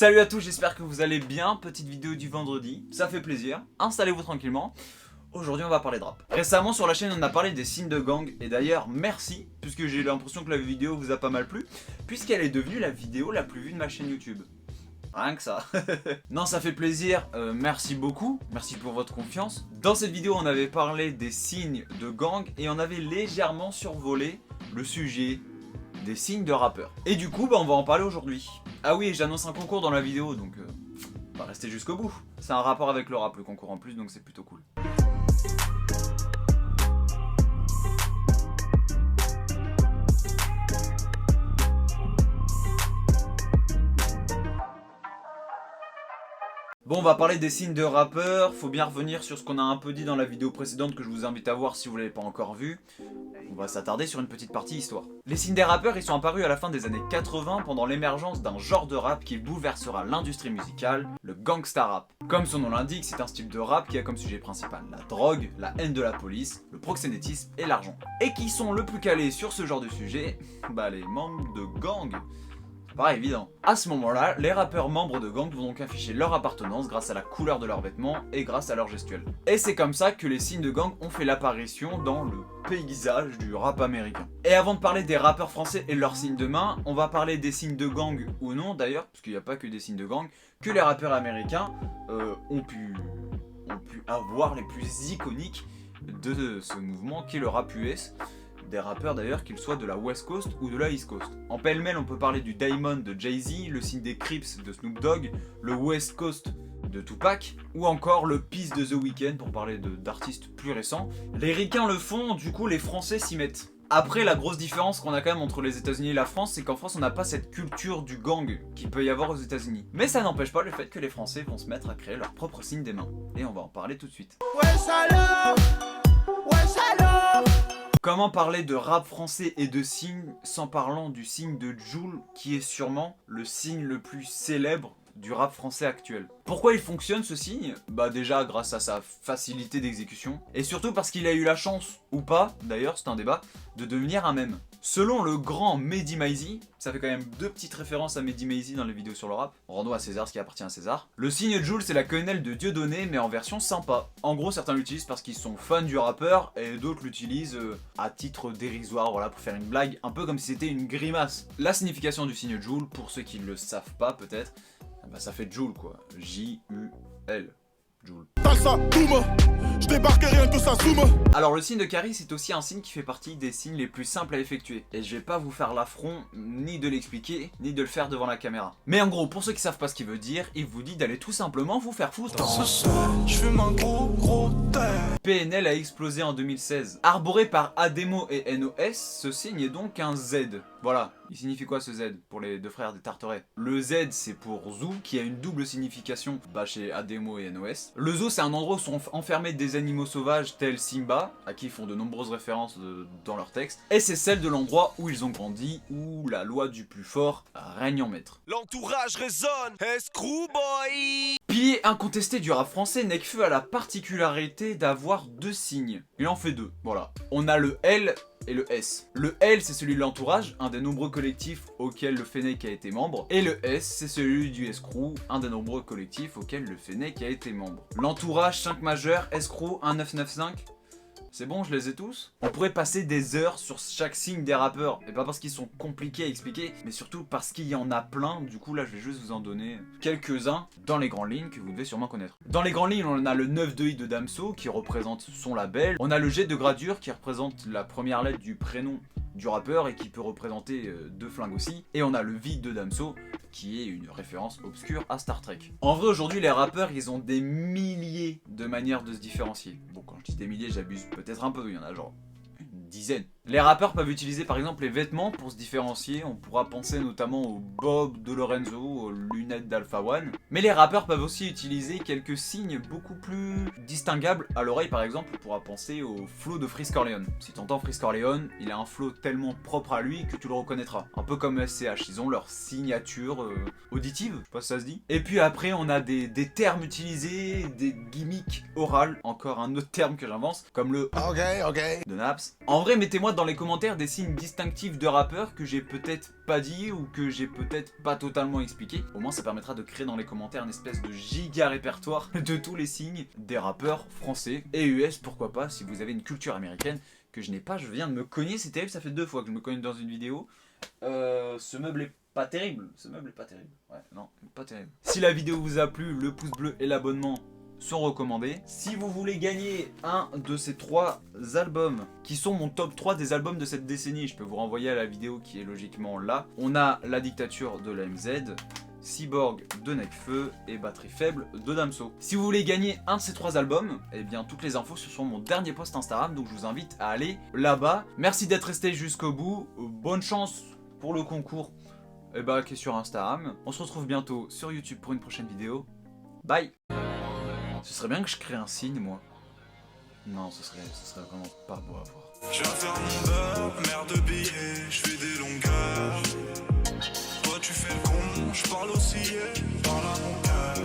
Salut à tous, j'espère que vous allez bien. Petite vidéo du vendredi, ça fait plaisir. Installez-vous tranquillement. Aujourd'hui on va parler de rap. Récemment sur la chaîne on a parlé des signes de gang. Et d'ailleurs merci, puisque j'ai l'impression que la vidéo vous a pas mal plu, puisqu'elle est devenue la vidéo la plus vue de ma chaîne YouTube. Rien que ça. Non, ça fait plaisir, merci beaucoup, merci pour votre confiance. Dans cette vidéo on avait parlé des signes de gang et on avait légèrement survolé le sujet des signes de rappeurs. Et du coup on va en parler aujourd'hui. Ah oui, j'annonce un concours dans la vidéo, donc on va rester jusqu'au bout. C'est un rapport avec le rap, le concours en plus, donc c'est plutôt cool. Bon, on va parler des signes de rappeurs. Faut bien revenir sur ce qu'on a un peu dit dans la vidéo précédente que je vous invite à voir si vous l'avez pas encore vu. On va s'attarder sur une petite partie histoire. Les signes des rappeurs, ils sont apparus à la fin des années 80 pendant l'émergence d'un genre de rap qui bouleversera l'industrie musicale, le gangsta rap. Comme son nom l'indique, c'est un style de rap qui a comme sujet principal la drogue, la haine de la police, le proxénétisme et l'argent. Et qui sont le plus calés sur ce genre de sujet? Bah les membres de gangs. Pas évident. À ce moment-là, les rappeurs membres de gangs vont donc afficher leur appartenance grâce à la couleur de leurs vêtements et grâce à leur gestuelle. Et c'est comme ça que les signes de gang ont fait l'apparition dans le paysage du rap américain. Et avant de parler des rappeurs français et leurs signes de main, on va parler des signes de gang ou non d'ailleurs, parce qu'il n'y a pas que des signes de gang, que les rappeurs américains ont pu avoir les plus iconiques de ce mouvement qui est le rap US. Des rappeurs d'ailleurs, qu'ils soient de la West Coast ou de la East Coast. En pêle-mêle, on peut parler du Diamond de Jay-Z, le signe des Crips de Snoop Dogg, le West Coast de Tupac, ou encore le Peace de The Weeknd pour parler d'artistes plus récents. Les ricains le font, du coup les Français s'y mettent. Après, la grosse différence qu'on a quand même entre les États-Unis et la France, c'est qu'en France on n'a pas cette culture du gang qu'il peut y avoir aux États-Unis. Mais ça n'empêche pas le fait que les Français vont se mettre à créer leur propre signe des mains. Et on va en parler tout de suite. Comment parler de rap français et de signes sans parlant du signe de Jul qui est sûrement le signe le plus célèbre du rap français actuel. Pourquoi il fonctionne ce signe? Bah déjà grâce à sa facilité d'exécution et surtout parce qu'il a eu la chance, ou pas d'ailleurs c'est un débat, de devenir un mème. Selon le grand Mehdi Maizi, ça fait quand même deux petites références à Mehdi Maizi dans les vidéos sur le rap, rendons à César ce qui appartient à César. Le signe Jul c'est la quenelle de Dieudonné mais en version sympa. En gros certains l'utilisent parce qu'ils sont fans du rappeur et d'autres l'utilisent à titre dérisoire, voilà, pour faire une blague, un peu comme si c'était une grimace. La signification du signe Jul, pour ceux qui ne le savent pas peut-être, bah ça fait Joule quoi, J-U-L, Joule. Je débarque rien tout ça zoom. Alors le signe de Caris c'est aussi un signe qui fait partie des signes les plus simples à effectuer. Et je vais pas vous faire l'affront, ni de l'expliquer, ni de le faire devant la caméra. Mais en gros, pour ceux qui savent pas ce qu'il veut dire, il vous dit d'aller tout simplement vous faire foutre. Je fume un gros PNL a explosé en 2016. Arboré par Ademo et NOS, ce signe est donc un Z. Voilà, il signifie quoi ce Z pour les deux frères des Tarterets? Le Z c'est pour Zoo, qui a une double signification chez Ademo et NOS. Le zoo c'est un endroit où sont enfermés des animaux sauvages tels Simba, à qui ils font de nombreuses références dans leurs textes. Et c'est celle de l'endroit où ils ont grandi, où la loi du plus fort règne en maître. L'entourage résonne, escrew boy. Pilier incontesté du rap français, Nekfeu a la particularité d'avoir deux signes. Il en fait deux, voilà. On a le L et le S. Le L c'est celui de l'entourage, un des nombreux collectifs auxquels le Fennec a été membre. Et le S c'est celui du escrew, un des nombreux collectifs auxquels le Fennec a été membre. L'entourage 5 majeur, escrew 1995. C'est bon, je les ai tous. On pourrait passer des heures sur chaque signe des rappeurs. Et pas parce qu'ils sont compliqués à expliquer, mais surtout parce qu'il y en a plein. Du coup là je vais juste vous en donner quelques-uns dans les grandes lignes que vous devez sûrement connaître. Dans les grandes lignes on a le 9 de I de Damso qui représente son label. On a le G de gradure qui représente la première lettre du prénom du rappeur et qui peut représenter deux flingues aussi. Et on a le vide de Damso qui est une référence obscure à Star Trek. En vrai aujourd'hui les rappeurs ils ont des milliers de manières de se différencier. Bon quand je dis des milliers j'abuse peut-être un peu, il y en a genre une dizaine. Les rappeurs peuvent utiliser par exemple les vêtements pour se différencier, on pourra penser notamment au Bob de Lorenzo, aux lunettes d'Alpha One. Mais les rappeurs peuvent aussi utiliser quelques signes beaucoup plus distinguables. À l'oreille par exemple, on pourra penser au flow de Freeze Corleone. Si tu entends Freeze Corleone, il a un flow tellement propre à lui que tu le reconnaîtras. Un peu comme SCH, ils ont leur signature auditive, je sais pas si ça se dit. Et puis après on a des termes utilisés, des gimmicks orales, encore un autre terme que j'invente, comme le de Naps. En En vrai, mettez-moi dans les commentaires des signes distinctifs de rappeurs que j'ai peut-être pas dit ou que j'ai peut-être pas totalement expliqué. Au moins, ça permettra de créer dans les commentaires une espèce de giga répertoire de tous les signes des rappeurs français et US, pourquoi pas, si vous avez une culture américaine que je n'ai pas. Je viens de me cogner, c'est terrible, ça fait 2 fois que je me cogne dans une vidéo. Ce meuble est pas terrible, ouais, non, pas terrible. Si la vidéo vous a plu, le pouce bleu et l'abonnement sont recommandés. Si vous voulez gagner un de ces 3 albums qui sont mon top 3 des albums de cette décennie, je peux vous renvoyer à la vidéo qui est logiquement là. On a La Dictature de l'AMZ, Cyborg de Nekfeu et Batterie Faible de Damso. Si vous voulez gagner un de ces 3 albums, eh bien toutes les infos sur mon dernier post Instagram, donc je vous invite à aller là-bas. Merci d'être resté jusqu'au bout, bonne chance pour le concours qui est sur Instagram. On se retrouve bientôt sur YouTube pour une prochaine vidéo. Bye. Ce serait bien que je crée un signe, moi. Non, ce serait vraiment pas beau à voir. Je viens faire mon beurre, merde de billets, je fais des longueurs. Toi tu fais le con, je parle aussi.